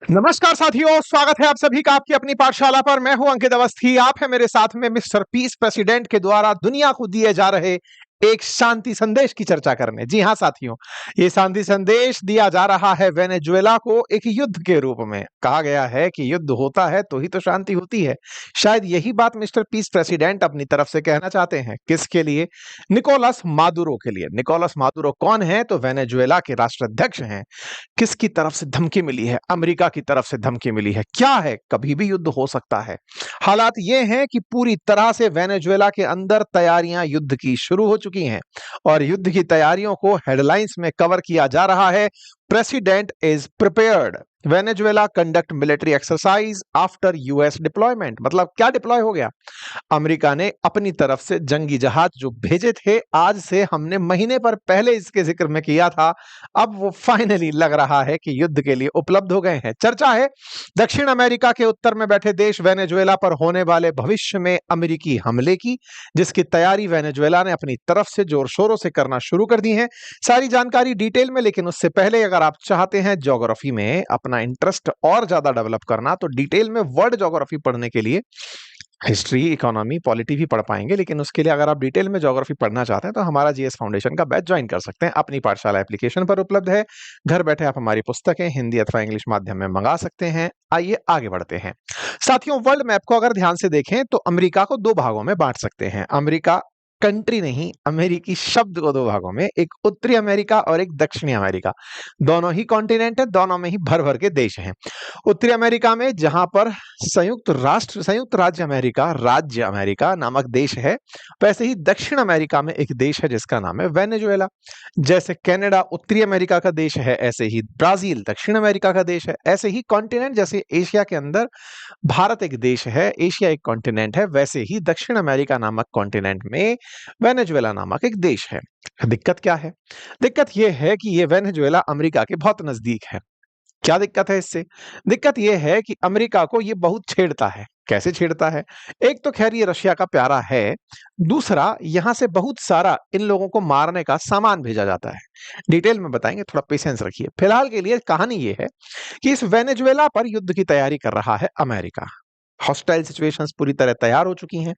नमस्कार साथियों, स्वागत है आप सभी का आपकी अपनी पाठशाला पर। मैं हूं अंकित अवस्थी। आप है मेरे साथ में मिस्टर पीस प्रेसिडेंट के द्वारा दुनिया को दिए जा रहे एक शांति संदेश की चर्चा करने। जी हां साथियों, ये शांति संदेश दिया जा रहा है वेनेजुएला को एक युद्ध के रूप में। कहा गया है कि युद्ध होता है तो ही तो शांति होती है। शायद यही बात मिस्टर पीस प्रेसिडेंट अपनी तरफ से कहना चाहते हैं। किसके लिए? निकोलस मादुरो के लिए। निकोलस मादुरो कौन है? तो वेनेजुएला के राष्ट्राध्यक्ष हैं। किसकी तरफ से धमकी मिली है? अमेरिका की तरफ से धमकी मिली है। क्या है? कभी भी युद्ध हो सकता है। हालात ये हैं कि पूरी तरह से वेनेजुएला के अंदर तैयारियां युद्ध की शुरू हो चुकी हैं और युद्ध की तैयारियों को हेडलाइंस में कवर किया जा रहा है। President is prepared, Venezuela conduct military exercise after US deployment. मतलब क्या डिप्लॉय हो गया? अमेरिका ने अपनी तरफ से जंगी जहाज जो भेजे थे, आज से हमने महीने पर पहले इसके जिक्र में किया था, अब वो फाइनली लग रहा है कि युद्ध के लिए उपलब्ध हो गए हैं। चर्चा है दक्षिण अमेरिका के उत्तर में बैठे देश वेनेजुएला पर होने वाले भविष्य में अमेरिकी हमले की, जिसकी तैयारी वेनेजुएला ने अपनी तरफ से जोर शोरों से करना शुरू कर दी है। सारी जानकारी डिटेल में, लेकिन उससे पहले अगर आप चाहते हैं ज्योग्राफी में अपना इंटरेस्ट और ज्यादा डेवलप करना, तो डिटेल में वर्ल्ड ज्योग्राफी पढ़ने के लिए हिस्ट्री, इकोनॉमी, पॉलिटी भी पढ़ पाएंगे। लेकिन उसके लिए अगर आप डिटेल में ज्योग्राफी पढ़ना चाहते हैं तो हमारा जीएस फाउंडेशन का बैच ज्वाइन कर सकते हैं। अपनी पाठशाला एप्लीकेशन पर उपलब्ध है। घर बैठे आप हमारी पुस्तकें हिंदी अथवा इंग्लिश माध्यम में मंगा सकते हैं। आइए आगे बढ़ते हैं साथियों। वर्ल्ड मैप को अगर ध्यान से देखें तो अमेरिका को दो भागों में बांट सकते हैं। अमेरिका कंट्री नहीं, अमेरिकी शब्द को दो भागों में, एक उत्तरी अमेरिका और एक दक्षिणी अमेरिका। दोनों ही कॉन्टिनेंट है, दोनों में ही भर भर के देश हैं। उत्तरी अमेरिका में जहां पर संयुक्त राज्य अमेरिका, राज्य अमेरिका नामक देश है, वैसे ही दक्षिण अमेरिका में एक देश है जिसका नाम है वेनेजुएला। जैसे कनाडा उत्तरी अमेरिका का देश है, ऐसे ही ब्राजील दक्षिण अमेरिका का देश है। ऐसे ही कॉन्टिनेंट, जैसे एशिया के अंदर भारत एक देश है, एशिया एक कॉन्टिनेंट है, वैसे ही दक्षिण अमेरिका नामक कॉन्टिनेंट में वेनेजुएला नामक एक देश है। दिक्कत क्या है? दिक्कत यह है कि यह वेनेजुएला अमेरिका के बहुत नजदीक है। क्या दिक्कत है इससे? दिक्कत यह है कि अमेरिका को ये बहुत छेड़ता है। कैसे छेड़ता है? एक तो खैर ये रशिया का प्यारा है, दूसरा यहां से बहुत सारा इन लोगों को मारने का सामान भेजा जाता है। डिटेल में बताएंगे, थोड़ा पेशेंस रखिए। फिलहाल के लिए कहानी ये है कि इस वेनेजुएला पर युद्ध की तैयारी कर रहा है अमेरिका। हॉस्टाइल सिचुएशंस पूरी तरह तैयार हो चुकी हैं।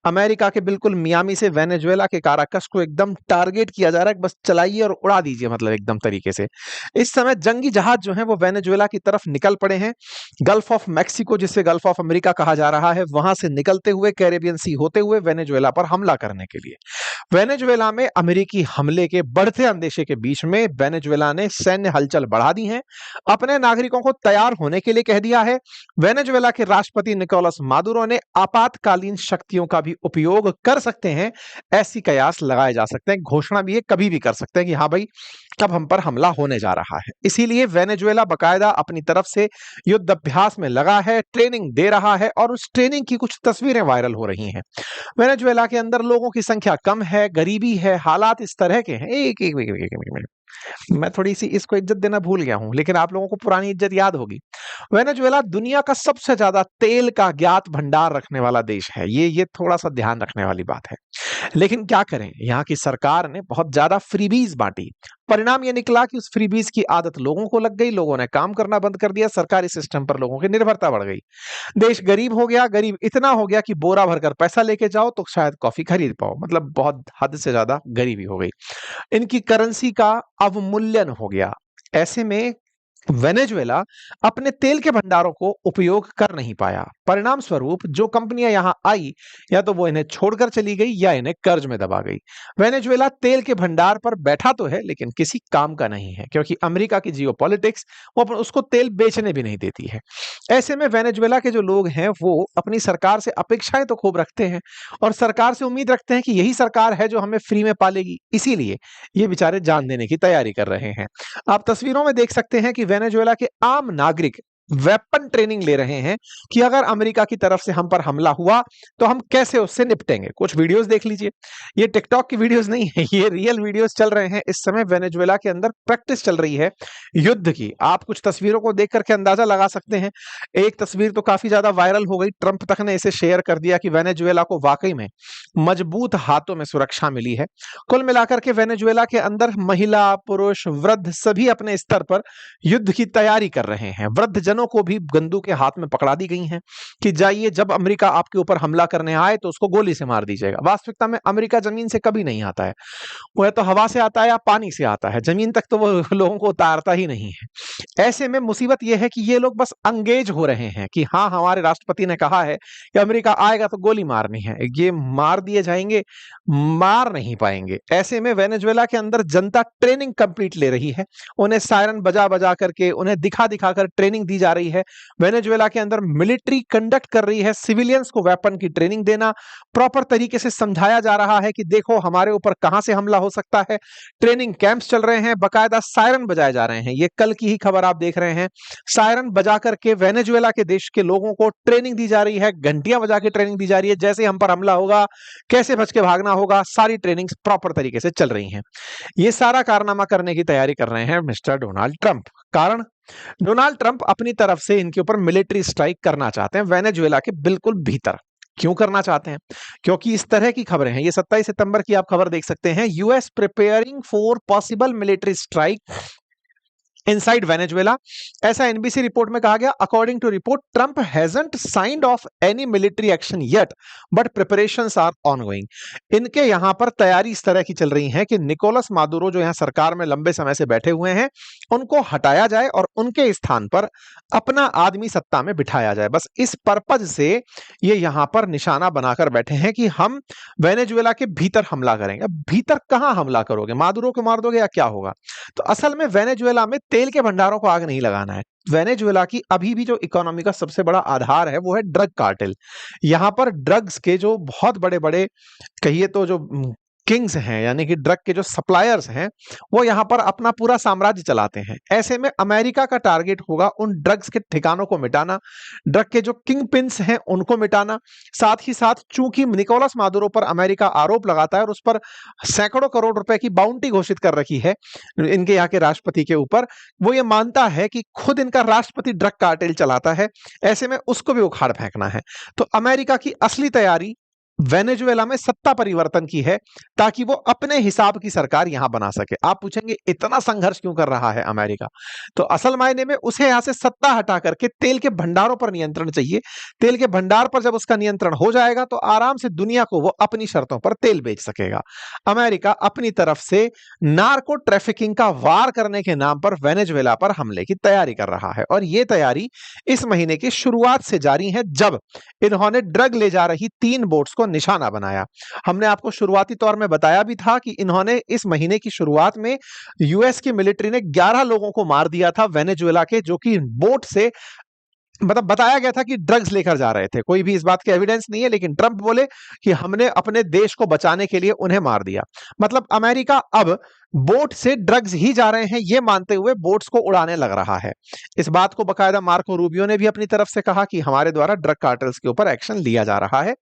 अमेरिका के बिल्कुल मियामी से वेनेजुएला के काराकस को एकदम टारगेट किया जा रहा है। बस चलाइए और उड़ा दीजिए, मतलब एकदम तरीके से। इस समय जंगी जहाज जो हैं वो वेनेजुएला की तरफ निकल पड़े हैं। गल्फ ऑफ मैक्सिको, जिसे गल्फ ऑफ अमेरिका कहा जा रहा है, वहां से निकलते हुए कैरेबियन सी होते हुए वेनेजुएला पर हमला करने के लिए। वेनेजुएला में अमेरिकी हमले के बढ़ते अंदेशे के बीच में वेनेजुएला ने सैन्य हलचल बढ़ा दी है, अपने नागरिकों को तैयार होने के लिए कह दिया है। वेनेजुएला के राष्ट्रपति निकोलस मादुरो ने आपातकालीन शक्तियों का भी उपयोग कर सकते हैं, ऐसी कयास लगाए जा सकते हैं। घोषणा भी है, कभी भी कर सकते हैं कि हाँ भाई कब हम पर हमला होने जा रहा है। इसीलिए वेनेजुएला बकायदा अपनी तरफ से युद्ध अभ्यास में लगा है, ट्रेनिंग दे रहा है और उस ट्रेनिंग की कुछ तस्वीरें वायरल हो रही हैं। वेनेजुएला के अंदर लोगों की संख्या कम है, गरीबी है, हालात इस तरह के हैं। एक मिनट, मैं थोड़ी सी इसको इज्जत देना भूल गया हूं, लेकिन आप लोगों को पुरानी इज्जत याद होगी। वेनेजुएला दुनिया का सबसे ज्यादा तेल का ज्ञात भंडार रखने वाला देश है। ये थोड़ा सा ध्यान रखने वाली बात है। लेकिन क्या करें, यहाँ की सरकार ने बहुत ज्यादा फ्रीबीज बांटी। परिणाम यह निकला कि उस फ्रीबीज की आदत लोगों को लग गई, लोगों ने काम करना बंद कर दिया, सरकारी सिस्टम पर लोगों की निर्भरता बढ़ गई। देश गरीब हो गया, गरीब इतना हो गया कि बोरा भरकर पैसा लेके जाओ तो शायद कॉफी खरीद पाओ। मतलब बहुत हद से ज्यादा गरीबी हो गई। इनकी करेंसी का अवमूल्यन हो गया। ऐसे में वेनेजुएला अपने तेल के भंडारों को उपयोग कर नहीं पाया। परिणाम स्वरूप जो कंपनियां यहां आई, या तो वो इन्हें छोड़कर चली गई या इन्हें कर्ज में दबा गई। वेनेजुएला तेल के भंडार पर बैठा तो है, लेकिन किसी काम का नहीं है, क्योंकि अमेरिका की जियोपॉलिटिक्स वो उसको तेल बेचने भी नहीं देती है। ऐसे में वेनेजुएला के जो लोग हैं वो अपनी सरकार से अपेक्षाएं तो खूब रखते हैं और सरकार से उम्मीद रखते हैं कि यही सरकार है जो हमें फ्री में पालेगी। इसीलिए ये बेचारे जान देने की तैयारी कर रहे हैं। आप तस्वीरों में देख सकते हैं कि वेनेजुएला के आम नागरिक वेपन ट्रेनिंग ले रहे हैं कि अगर अमेरिका की तरफ से हम पर हमला हुआ तो हम कैसे उससे निपटेंगे। कुछ वीडियोस देख लीजिए, ये टिकटॉक की वीडियोस नहीं है, ये रियल वीडियोस चल रहे हैं। इस समय वेनेजुएला के अंदर प्रैक्टिस चल रही है युद्ध की। आप कुछ तस्वीरों को देख करके अंदाजा लगा सकते हैं। एक तस्वीर तो काफी ज्यादा वायरल हो गई, ट्रंप तक ने इसे शेयर कर दिया कि वेनेजुएला को वाकई में मजबूत हाथों में सुरक्षा मिली है। कुल मिलाकर के वेनेजुएला के अंदर महिला, पुरुष, वृद्ध सभी अपने स्तर पर युद्ध की तैयारी कर रहे हैं। वृद्ध सिविलियनों को भी बंदूक के हाथ में पकड़ा दी गई हैं कि जाइए, जब अमेरिका आपके ऊपर हमला करने आए तो उसको गोली से मार दीजिएगा। वास्तविकता में अमेरिका जमीन से कभी नहीं आता है, वो या तो हवा से आता है या पानी से आता है, जमीन तक तो वो लोगों को उतारता ही नहीं है। ऐसे में मुसीबत यह है कि ये लोग बस अंगेज हो रहे हैं कि हाँ, हमारे राष्ट्रपति ने कहा है कि अमेरिका आएगा तो गोली मारनी है, ये मार दिए जाएंगे, मार नहीं पाएंगे। ऐसे में वेनेजुएला के अंदर जनता ट्रेनिंग कंप्लीट ले रही है, उन्हें सायरन बजा बजा करके, उन्हें दिखा दिखा कर ट्रेनिंग दी जा रही है। वेनेजुएला के अंदर मिलिट्री कंडक्ट कर रही है, सिविलियंस को वेपन की ट्रेनिंग देना, प्रॉपर तरीके से समझाया जा रहा है कि देखो हमारे ऊपर कहां से हमला हो सकता है। ट्रेनिंग कैंप्स चल रहे हैं, बकायदा सायरन बजाए जा रहे हैं। ये कल की ही खबर आप देख रहे हैं, सायरन बजा करके वेनेजुएला के देश के लोगों को ट्रेनिंग दी जा रही है, घंटियां बजा के ट्रेनिंग दी जा रही है, जैसे हम पर हमला होगा कैसे बच के भागना होगा, सारी ट्रेनिंग्स प्रॉपर तरीके से चल रही हैं। ये सारा कारनामा करने की तैयारी कर रहे हैं मिस्टर डोनाल्ड ट्रंप। कारण, डोनाल्ड ट्रंप अपनी तरफ से इनके ऊपर मिलिट्री स्ट्राइक करना चाहते हैं वेनेजुएला के बिल्कुल भीतर। क्यों करना चाहते हैं? क्योंकि इस तरह की खबरें हैं, ये 27 सितंबर की आप खबर देख सकते हैं, US preparing for possible military strike inside Venezuela. ऐसा एनबीसी रिपोर्ट में कहा गया। According to report, Trump hasn't signed off any military action yet but preparations are ongoing. इनके यहां पर तैयारी इस तरह की चल रही है कि निकोलस मादुरो जो यहां सरकार में लंबे समय से बैठे हुए हैं, उनको हटाया जाए और उनके स्थान पर अपना आदमी सत्ता में बिठाया जाए। बस इस पर्पज से ये यहां पर निशाना बनाकर बैठे हैं कि हम वेनेजुएला के भीतर हमला करेंगे। भीतर कहां हमला करोगे? मादुरो को मार दोगे या क्या होगा? तो असल में वेनेजुएला में तेल के भंडारों को आग नहीं लगाना है। वेनेजुएला की अभी भी जो इकोनॉमी का सबसे बड़ा आधार है वो है ड्रग कार्टेल। यहां पर ड्रग्स के जो बहुत बड़े बड़े कहिए तो जो किंग्स हैं, यानी कि ड्रग के जो सप्लायर्स हैं, वो यहां पर अपना पूरा साम्राज्य चलाते हैं। ऐसे में अमेरिका का टारगेट होगा उन ड्रग्स के ठिकानों को मिटाना, ड्रग के जो किंग पिन्स हैं उनको मिटाना। साथ ही साथ चूंकि निकोलस मादुरो पर अमेरिका आरोप लगाता है और उस पर सैकड़ों करोड़ रुपए की बाउंटी घोषित कर रखी है इनके यहाँ के राष्ट्रपति के ऊपर, वो ये मानता है कि खुद इनका राष्ट्रपति ड्रग कार्टेल चलाता है। ऐसे में उसको भी उखाड़ फेंकना है। तो अमेरिका की असली तैयारी वेनेजुएला में सत्ता परिवर्तन की है, ताकि वो अपने हिसाब की सरकार यहां बना सके। आप पूछेंगे इतना संघर्ष क्यों कर रहा है अमेरिका? तो असल मायने में उसे यहां से सत्ता हटा करके तेल के भंडारों पर नियंत्रण चाहिए। तेल के भंडार पर जब उसका नियंत्रण हो जाएगा तो आराम से दुनिया को वो अपनी शर्तों पर तेल बेच सकेगा। अमेरिका अपनी तरफ से नार्को ट्रैफिकिंग का वार करने के नाम पर वेनेजुएला पर हमले की तैयारी कर रहा है, और ये तैयारी इस महीने की शुरुआत से जारी है, जब इन्होंने ड्रग ले जा रही 3 बोट्स को निशाना बनाया। हमने आपको शुरुआती तौर में बताया भी था कि इन्होंने इस महीने की शुरुआत में यूएस की मिलिट्री ने 11 लोगों को मार दिया था वेनेजुएला के, जो कि बोट से मतलब बताया गया था कि ड्रग्स लेकर जा रहे थे। कोई भी इस बात के एविडेंस नहीं है, लेकिन ट्रंप बोले कि हमने अपने देश को बचाने के लिए उन्हें मार दिया। मतलब अमेरिका अब बोट से ड्रग्स ही जा रहे हैं ये मानते हुए बोट्स को उड़ाने लग रहा है। इस बात को बकायदा मार्को रूबियो ने भी अपनी तरफ से कहा कि हमारे द्वारा ड्रग कार्टेल्स के ऊपर एक्शन लिया जा रहा है।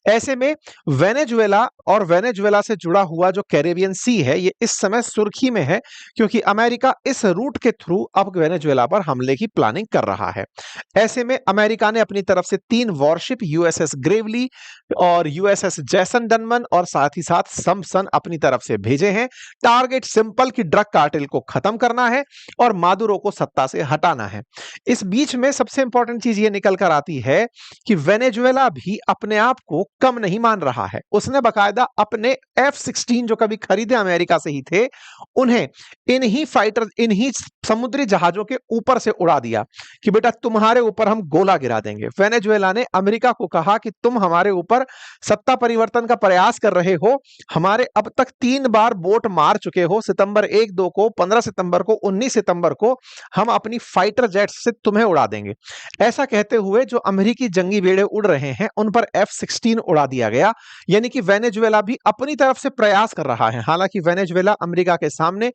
ऐसे में वेनेजुएला और वेनेजुएला से जुड़ा हुआ जो कैरेबियन सी है, ये इस समय सुर्खी में है, क्योंकि अमेरिका इस रूट के थ्रू अब वेनेजुएला पर हमले की प्लानिंग कर रहा है। ऐसे में अमेरिका ने अपनी तरफ से 3 वॉरशिप यूएसएस ग्रेवली और यूएसएस जैसन डनमन और साथ ही साथ समसन अपनी तरफ से भेजे हैं। टारगेट सिंपल की ड्रग कार्टेल को खत्म करना है और मादुरो को सत्ता से हटाना है। इस बीच में सबसे इंपॉर्टेंट चीज ये निकल कर आती है कि वेनेजुएला भी अपने आप को कम नहीं मान रहा है। उसने बकायदा अपने F-16 जो कभी खरीदे अमेरिका से ही थे, उन्हें इन्हीं फाइटर, इन्हीं समुद्री जहाजों के ऊपर से उड़ा दिया कि बेटा तुम्हारे ऊपर हम गोला गिरा देंगे। वेनेजुएला ने अमेरिका को कहा कि तुम हमारे ऊपर सत्ता परिवर्तन का प्रयास कर रहे हो, हमारे अब तक 3 बार बोट मार चुके हो, सितंबर 1, 2 को, 15 सितंबर को, 19 सितंबर को हम अपनी फाइटर जेट्स से तुम्हें उड़ा देंगे। ऐसा कहते हुए जो अमेरिकी जंगी बेड़े उड़ रहे हैं उन पर F-16 उड़ा दिया गया। यानी कि वेनेजुएला भी अपनी तरफ से प्रयास कर रहा है। हालांकि वेनेजुएला अमेरिका के सामने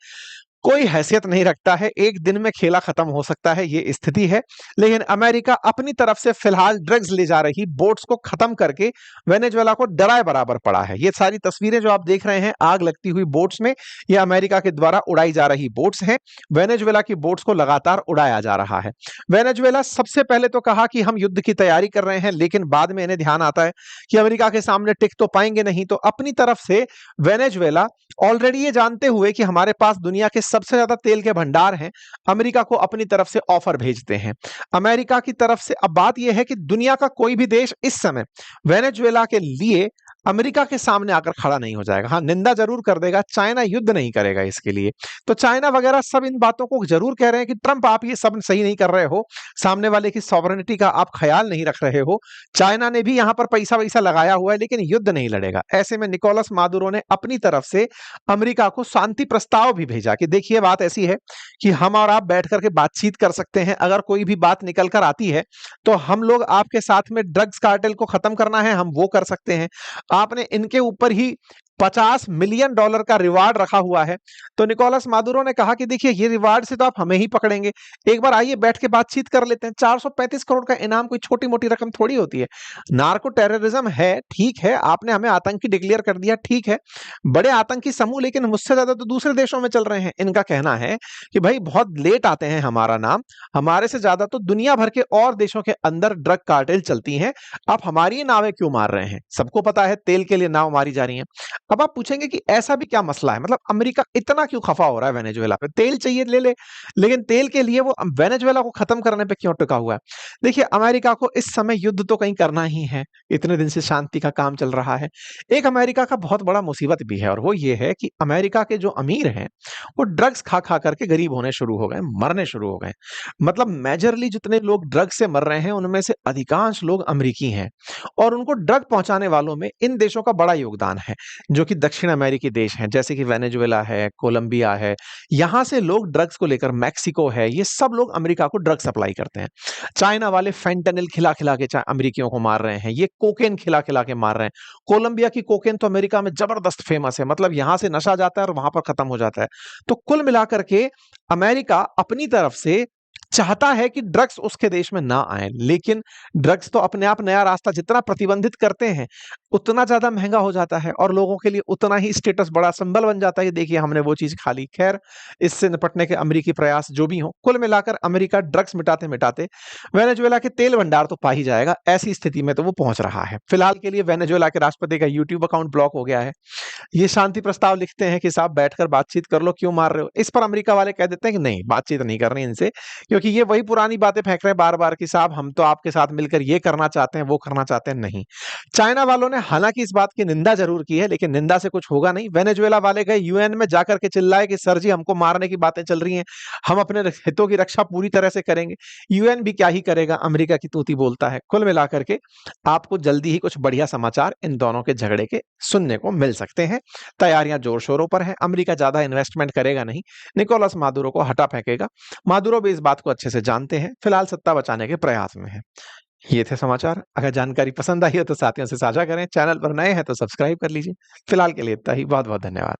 कोई हैसियत नहीं रखता है, एक दिन में खेला खत्म हो सकता है, ये स्थिति है। लेकिन अमेरिका अपनी तरफ से फिलहाल ड्रग्स ले जा रही बोट्स को खत्म करके वेनेजुएला को डराए बराबर पड़ा है। ये सारी तस्वीरें जो आप देख रहे हैं आग लगती हुई बोट्स में, ये अमेरिका के द्वारा उड़ाई जा रही बोट्स हैं। वेनेजुएला की बोट्स को लगातार उड़ाया जा रहा है। वेनेजुएला सबसे पहले तो कहा कि हम युद्ध की तैयारी कर रहे हैं, लेकिन बाद में इन्हें ध्यान आता है कि अमेरिका के सामने टिक तो पाएंगे नहीं, तो अपनी तरफ से वेनेजुएला ऑलरेडी ये जानते हुए कि हमारे पास दुनिया के सबसे ज्यादा तेल के भंडार हैं, अमेरिका को अपनी तरफ से ऑफर भेजते हैं। अमेरिका की तरफ से अब बात यह है कि दुनिया का कोई भी देश इस समय वेनेजुएला के लिए अमेरिका के सामने आकर खड़ा नहीं हो जाएगा। हाँ, निंदा जरूर कर देगा, चाइना युद्ध नहीं करेगा इसके लिए। तो चाइना वगैरह सब इन बातों को जरूर कह रहे हैं कि ट्रंप आप ये सब सही नहीं कर रहे हो, सामने वाले की सॉवरेनिटी का आप ख्याल नहीं रख रहे हो। चाइना ने भी यहां पर पैसा वैसा लगाया हुआ है, लेकिन युद्ध नहीं लड़ेगा। ऐसे में निकोलस मादुरो ने अपनी तरफ से अमेरिका को शांति प्रस्ताव भी भेजा कि देखिए बात ऐसी है कि हम और आप बैठ करके बातचीत कर सकते हैं, अगर कोई भी बात निकल कर आती है तो हम लोग आपके साथ में ड्रग्स कार्टेल को खत्म करना है, हम वो कर सकते हैं। आपने इनके ऊपर ही $50 मिलियन का रिवार्ड रखा हुआ है। तो निकोलस मादुरो ने कहा कि देखिए ये रिवार्ड से तो आप हमें ही पकड़ेंगे, एक बार आइए बैठ के बातचीत कर लेते हैं। 435 करोड़ का इनाम कोई छोटी मोटी रकम थोड़ी होती है। नार्को टेररिज्म है, ठीक है, आपने हमें आतंकी डिक्लेयर कर दिया, ठीक है, बड़े आतंकी समूह, लेकिन मुझसे ज्यादा तो दूसरे देशों में चल रहे हैं। इनका कहना है कि भाई बहुत लेट आते हैं हमारा नाम, हमारे से ज्यादा तो दुनिया भर के और देशों के अंदर ड्रग कार्टेल चलती हैं, आप हमारी नावें क्यों मार रहे हैं? सबको पता है तेल के लिए नाव मारी जा रही है। अब आप पूछेंगे कि ऐसा भी क्या मसला है, मतलब अमेरिका इतना क्यों खफा हो रहा है वेनेजुएला पे? तेल चाहिए ले ले, लेकिन तेल के लिए वो वेनेजुएला को खत्म करने पे क्यों टिका हुआ है? देखिए अमेरिका को इस समय युद्ध तो कहीं करना ही है, इतने दिन से शांति का काम चल रहा है। एक अमेरिका का बहुत बड़ा मुसीबत भी है, और वो ये है कि अमेरिका के जो अमीर हैं वो ड्रग्स खा खा करके गरीब होने शुरू हो गए, मरने शुरू हो गए। मतलब मेजरली जितने लोग ड्रग से मर रहे हैं उनमें से अधिकांश लोग अमेरिकी हैं, और उनको ड्रग पहुंचाने वालों में इन देशों का बड़ा योगदान है जो कि दक्षिण अमेरिकी देश हैं, जैसे कि वेनेजुएला है, कोलंबिया है। यहां से लोग ड्रग्स को लेकर, मैक्सिको है, ये सब लोग अमेरिका को ड्रग सप्लाई करते हैं। चाइना वाले फेंटेनिल खिला खिला के अमेरिकियों को मार रहे हैं, ये कोकेन खिला खिला के मार रहे हैं। कोलंबिया की कोकेन तो अमेरिका में जबरदस्त फेमस है, मतलब यहां से नशा जाता है और वहां पर खत्म हो जाता है। तो कुल मिलाकर के अमेरिका अपनी तरफ से चाहता है कि ड्रग्स उसके देश में ना आए, लेकिन ड्रग्स तो अपने आप नया रास्ता जितना प्रतिबंधित करते हैं उतना ज्यादा महंगा हो जाता है, और लोगों के लिए उतना ही स्टेटस बड़ा सिंबल बन जाता है, देखिए हमने वो चीज खा ली। खैर, इससे निपटने के अमेरिकी प्रयास जो भी हो, कुल मिलाकर अमेरिका ड्रग्स मिटाते मिटाते वेनेजुएला के तेल भंडार तो पा ही जाएगा। ऐसी स्थिति में तो वो पहुंच रहा है। फिलहाल के लिए वेनेजुएला के राष्ट्रपति का यूट्यूब अकाउंट ब्लॉक हो गया है। ये शांति प्रस्ताव लिखते हैं कि साहब बैठकर बातचीत कर लो, क्यों मार रहे हो? इस पर अमेरिका वाले कह देते हैं कि नहीं, बातचीत नहीं करनी इनसे, क्योंकि ये वही पुरानी बातें फेंक रहे हैं बार बार कि साहब हम तो आपके साथ मिलकर ये करना चाहते हैं, वो करना चाहते हैं। नहीं, चाइना वालों ने हालांकि इस बात की निंदा जरूर की है, लेकिन निंदा से कुछ होगा नहीं। वेनेजुएला वाले गए यूएन में जाकर के चिल्लाए कि सर जी हमको मारने की बातें चल रही हैं, हम अपने हितों की रक्षा पूरी तरह से करेंगे। यूएन भी क्या ही करेगा, अमेरिका की तूती बोलता है। कुल मिलाकर के आपको जल्दी ही कुछ बढ़िया समाचार इन दोनों के झगड़े के सुनने को मिल सकते हैं। तैयारियां जोर शोरों पर हैं, अमेरिका ज्यादा इन्वेस्टमेंट करेगा नहीं, निकोलस मादुरो को हटा फेंकेगा। मादुरो भी इस बात को अच्छे से जानते हैं, फिलहाल सत्ता बचाने के प्रयास में है। ये थे समाचार। अगर जानकारी पसंद आई हो तो साथियों से साझा करें, चैनल पर नए हैं तो सब्सक्राइब कर लीजिए। फिलहाल के लिए इतना ही, बहुत बहुत धन्यवाद।